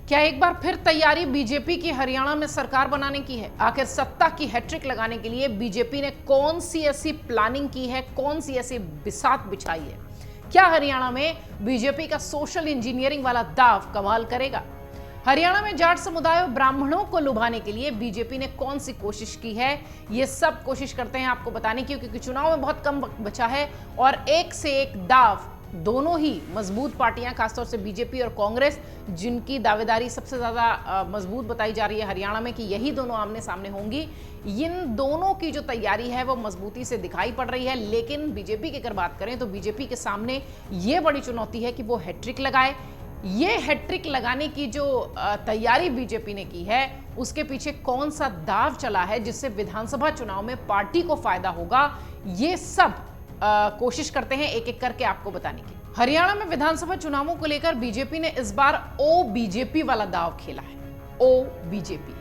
क्या एक बार फिर तैयारी बीजेपी की हरियाणा में सरकार बनाने की है? आखिर सत्ता की हैट्रिक लगाने के लिए बीजेपी ने कौन सी ऐसी प्लानिंग की है, कौन सी ऐसी बिसात बिछाई है? क्या हरियाणा में बीजेपी का सोशल इंजीनियरिंग वाला दांव कमाल करेगा? हरियाणा में जाट समुदाय और ब्राह्मणों को लुभाने के लिए बीजेपी ने कौन सी कोशिश की है, ये सब कोशिश करते हैं आपको बताने की, क्योंकि चुनाव में बहुत कम वक्त बचा है और एक से एक दाव दोनों ही मजबूत पार्टियां, खासतौर से बीजेपी और कांग्रेस, जिनकी दावेदारी सबसे ज्यादा मजबूत बताई जा रही है हरियाणा में कि यही दोनों आमने सामने होंगी, इन दोनों की जो तैयारी है वो मजबूती से दिखाई पड़ रही है। लेकिन बीजेपी की अगर बात करें तो बीजेपी के सामने ये बड़ी चुनौती है कि वो हैट्रिक लगाए। ये हैट्रिक लगाने की जो तैयारी बीजेपी ने की है, उसके पीछे कौन सा दाव चला है जिससे विधानसभा चुनाव में पार्टी को फायदा होगा, ये सब कोशिश करते हैं एक एक करके आपको बताने की। हरियाणा में विधानसभा चुनावों को लेकर बीजेपी ने इस बार ओ बीजेपी वाला दाव खेला है। ओ बीजेपी,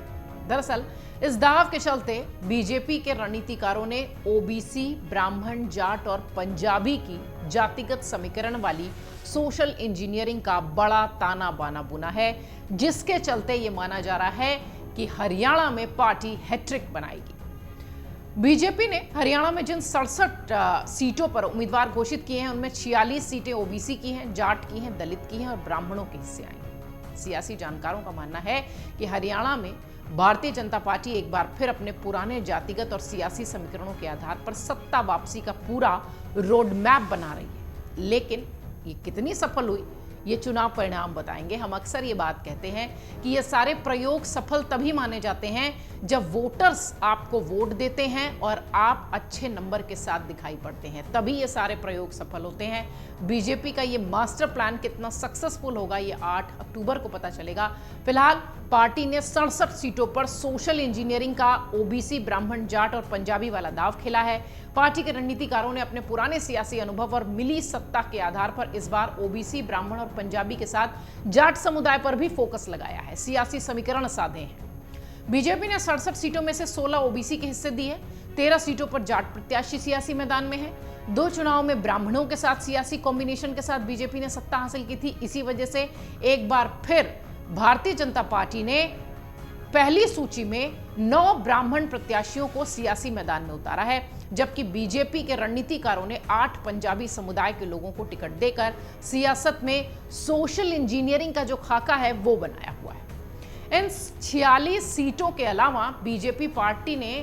दरअसल इस दाव के चलते बीजेपी के रणनीतिकारों ने ओबीसी, ब्राह्मण, जाट और पंजाबी की जातिगत समीकरण वाली सोशल इंजीनियरिंग का बड़ा ताना बाना बुना है, जिसके चलते यह माना जा रहा है कि हरियाणा में पार्टी हैट्रिक बनाएगी। बीजेपी ने हरियाणा में जिन 67 सीटों पर उम्मीदवार घोषित किए हैं, उनमें 46 सीटें ओबीसी की हैं, जाट की हैं, दलित की हैं और ब्राह्मणों के हिस्से आई हैं। सियासी जानकारों का मानना है कि हरियाणा में भारतीय जनता पार्टी एक बार फिर अपने पुराने जातिगत और सियासी समीकरणों के आधार पर सत्ता वापसी का पूरा रोड मैप बना रही है। लेकिन ये कितनी सफल हुई, ये चुनाव परिणाम बताएंगे। हम अक्सर ये बात कहते हैं कि ये सारे प्रयोग सफल तभी माने जाते हैं जब वोटर्स आपको वोट देते हैं और आप अच्छे नंबर के साथ दिखाई पड़ते हैं, तभी ये सारे प्रयोग सफल होते हैं। बीजेपी का ये मास्टर प्लान कितना सक्सेसफुल होगा, ये 8 अक्टूबर को पता चलेगा। फिलहाल पार्टी ने 67 सीटों पर सोशल इंजीनियरिंग का ओबीसी, ब्राह्मण, जाट और पंजाबी वाला दाव खेला है। पार्टी के रणनीतिकारों ने अपने पुराने सियासी अनुभव और मिली सत्ता के आधार पर इस बार ओबीसी, ब्राह्मण और पंजाबी के साथ जाट समुदाय पर भी फोकस लगाया है, सियासी समीकरण साधे हैं। बीजेपी ने 67 सीटों में से 16 ओबीसी के हिस्से दिए, 13 सीटों पर जाट प्रत्याशी सियासी मैदान में है। 2 चुनाव में ब्राह्मणों के साथ सियासी कॉम्बिनेशन के साथ बीजेपी ने सत्ता हासिल की थी। इसी वजह से एक बार फिर भारतीय जनता पार्टी ने पहली सूची में 9 ब्राह्मण प्रत्याशियों को सियासी मैदान में उतारा है, जबकि बीजेपी के रणनीतिकारों ने 8 पंजाबी समुदाय के लोगों को टिकट देकर सियासत में सोशल इंजीनियरिंग का जो खाका है वो बनाया हुआ है। इन 46 सीटों के अलावा बीजेपी पार्टी ने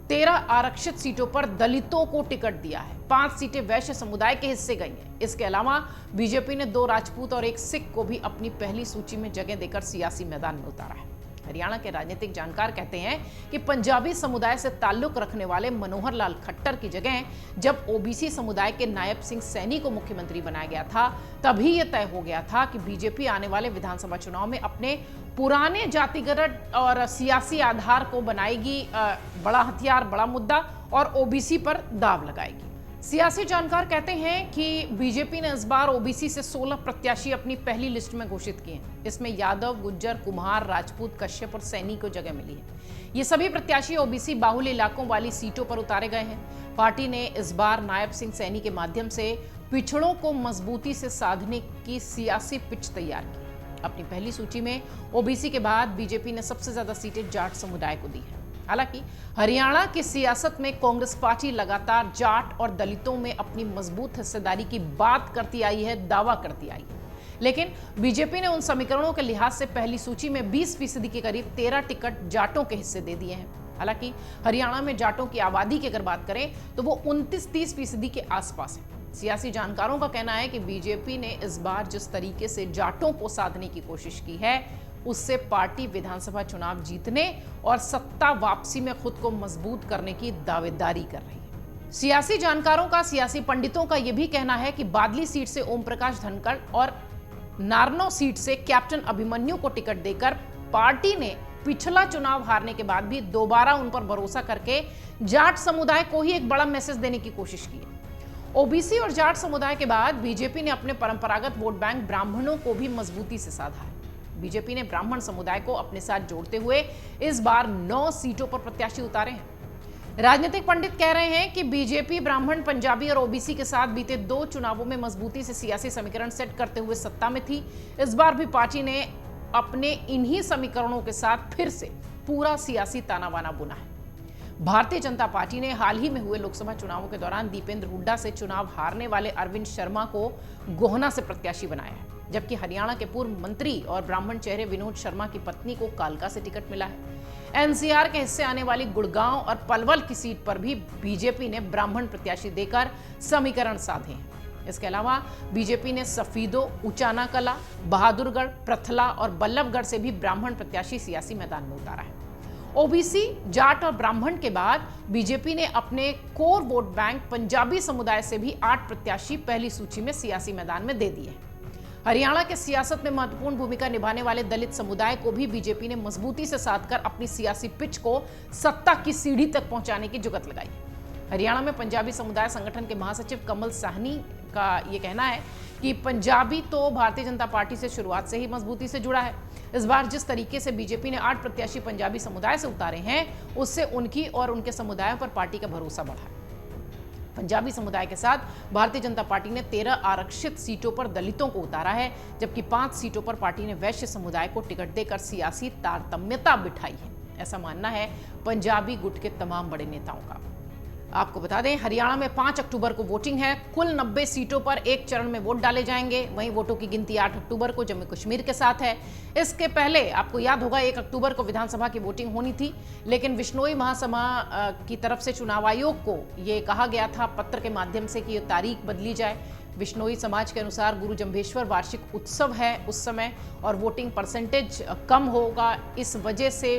13 आरक्षित सीटों पर दलितों को टिकट दिया है। 5 सीटें वैश्य समुदाय के हिस्से गई हैं। इसके अलावा बीजेपी ने 2 राजपूत और 1 सिख को भी अपनी पहली सूची में जगह देकर सियासी मैदान में उतारा है। हरियाणा के राजनीतिक जानकार कहते हैं कि पंजाबी समुदाय से ताल्लुक रखने वाले मनोहर लाल खट्टर की जगह जब ओबीसी समुदाय के नायब सिंह सैनी को मुख्यमंत्री बनाया गया था, तभी यह तय हो गया था कि बीजेपी आने वाले विधानसभा चुनाव में अपने पुराने जातिगत और सियासी आधार को बनाएगी बड़ा हथियार, बड़ा मुद्दा, और ओबीसी पर दाव लगाएगी। सियासी जानकार कहते हैं कि बीजेपी ने इस बार ओबीसी से 16 प्रत्याशी अपनी पहली लिस्ट में घोषित किए हैं। इसमें यादव, गुज्जर, कुम्हार, राजपूत, कश्यप और सैनी को जगह मिली है। ये सभी प्रत्याशी ओबीसी बाहुल इलाकों वाली सीटों पर उतारे गए हैं। पार्टी ने इस बार नायब सिंह सैनी के माध्यम से पिछड़ों को मजबूती से साधने की सियासी पिच तैयार की। अपनी पहली सूची में ओबीसी के बाद बीजेपी ने सबसे ज्यादा सीटें जाट समुदाय को दी है। हालांकि हरियाणा की सियासत में कांग्रेस पार्टी लगातार जाट और दलितों में अपनी मजबूत हिस्सेदारी की बात करती आई है, दावा करती आई है। लेकिन बीजेपी ने उन समीकरणों के लिहाज से पहली सूची में 20% के करीब 13 टिकट जाटों के हिस्से दे दिए हैं। हालांकि हरियाणा में जाटों की आबादी की अगर बात करें तो वो 29-30% के आसपास है। सियासी जानकारों का कहना है कि बीजेपी ने इस बार जिस तरीके से जाटों को साधने की कोशिश की है, उससे पार्टी विधानसभा चुनाव जीतने और सत्ता वापसी में खुद को मजबूत करने की दावेदारी कर रही है। सियासी जानकारों का, सियासी पंडितों का यह भी कहना है कि बादली सीट से ओम प्रकाश धनखड़ और नारनौ सीट से कैप्टन अभिमन्यु को टिकट देकर पार्टी ने पिछला चुनाव हारने के बाद भी दोबारा उन पर भरोसा करके जाट समुदाय को ही एक बड़ा मैसेज देने की कोशिश की है। ओबीसी और जाट समुदाय के बाद बीजेपी ने अपने परंपरागत वोट बैंक ब्राह्मणों को भी मजबूती से साधा है। बीजेपी ने ब्राह्मण समुदाय को अपने साथ जोड़ते हुए इस बार 9 सीटों पर प्रत्याशी उतारे हैं। राजनीतिक पंडित कह रहे हैं कि बीजेपी ब्राह्मण, पंजाबी और ओबीसी के साथ बीते 2 चुनावों में मजबूती से सियासी समीकरण सेट करते हुए सत्ता में थी। इस बार भी पार्टी ने अपने इन्हीं समीकरणों के साथ फिर से पूरा सियासी ताना बाना बुना है। भारतीय जनता पार्टी ने हाल ही में हुए लोकसभा चुनावों के दौरान दीपेंद्र हुड्डा से चुनाव हारने वाले अरविंद शर्मा को गोहना से प्रत्याशी बनाया है, जबकि हरियाणा के पूर्व मंत्री और ब्राह्मण चेहरे विनोद शर्मा की पत्नी को कालका से टिकट मिला है। एनसीआर के हिस्से आने वाली गुड़गांव और पलवल की सीट पर भी बीजेपी ने ब्राह्मण प्रत्याशी देकर समीकरण साधे हैं। इसके अलावा बीजेपी ने सफीदो, उचाना कला, बहादुरगढ़, प्रथला और बल्लभगढ़ से भी ब्राह्मण प्रत्याशी सियासी मैदान में उतारा है। ओबीसी, जाट और ब्राह्मण के बाद बीजेपी ने अपने कोर वोट बैंक पंजाबी समुदाय से भी 8 प्रत्याशी पहली सूची में सियासी मैदान में दे दिए। हरियाणा के सियासत में महत्वपूर्ण भूमिका निभाने वाले दलित समुदाय को भी बीजेपी ने मजबूती से साध कर अपनी सियासी पिच को सत्ता की सीढ़ी तक पहुंचाने की जुगत लगाई। हरियाणा में पंजाबी समुदाय संगठन के महासचिव कमल साहनी का यह कहना है कि पंजाबी तो भारतीय जनता पार्टी से शुरुआत से ही मजबूती से जुड़ा है। इस बार जिस तरीके से बीजेपी ने 8 प्रत्याशी पंजाबी समुदाय से उतारे हैं, उससे उनकी और उनके समुदायों पर पार्टी का भरोसा बढ़ा है। पंजाबी समुदाय के साथ भारतीय जनता पार्टी ने 13 आरक्षित सीटों पर दलितों को उतारा है, जबकि 5 सीटों पर पार्टी ने वैश्य समुदाय को टिकट देकर सियासी तारतम्यता बिठाई है। ऐसा मानना है पंजाबी गुट के तमाम बड़े नेताओं का। आपको बता दें, हरियाणा में 5 अक्टूबर को वोटिंग है। कुल 90 सीटों पर एक चरण में वोट डाले जाएंगे। वहीं वोटों की गिनती 8 अक्टूबर को जम्मू कश्मीर के साथ है। इसके पहले आपको याद होगा 1 अक्टूबर को विधानसभा की वोटिंग होनी थी, लेकिन विश्नोई महासभा की तरफ से चुनाव आयोग को यह कहा गया था पत्र के माध्यम से कि यह तारीख बदली जाए। विश्नोई समाज के अनुसार गुरु जम्भेश्वर वार्षिक उत्सव है उस समय, और वोटिंग परसेंटेज कम होगा, इस वजह से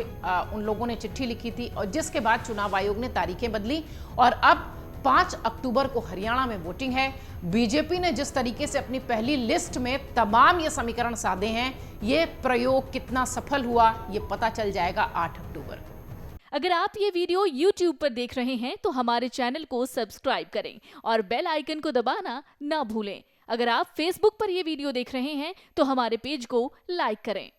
उन लोगों ने चिट्ठी लिखी थी, और जिसके बाद चुनाव आयोग ने तारीखें बदली और अब 5 अक्टूबर को हरियाणा में वोटिंग है। बीजेपी ने जिस तरीके से अपनी पहली लिस्ट में तमाम ये समीकरण साधे हैं, ये प्रयोग कितना सफल हुआ ये पता चल जाएगा 8 अक्टूबर को। अगर आप ये वीडियो YouTube पर देख रहे हैं तो हमारे चैनल को सब्सक्राइब करें और बेल आइकन को दबाना ना भूलें। अगर आप Facebook पर ये वीडियो देख रहे हैं तो हमारे पेज को लाइक करें।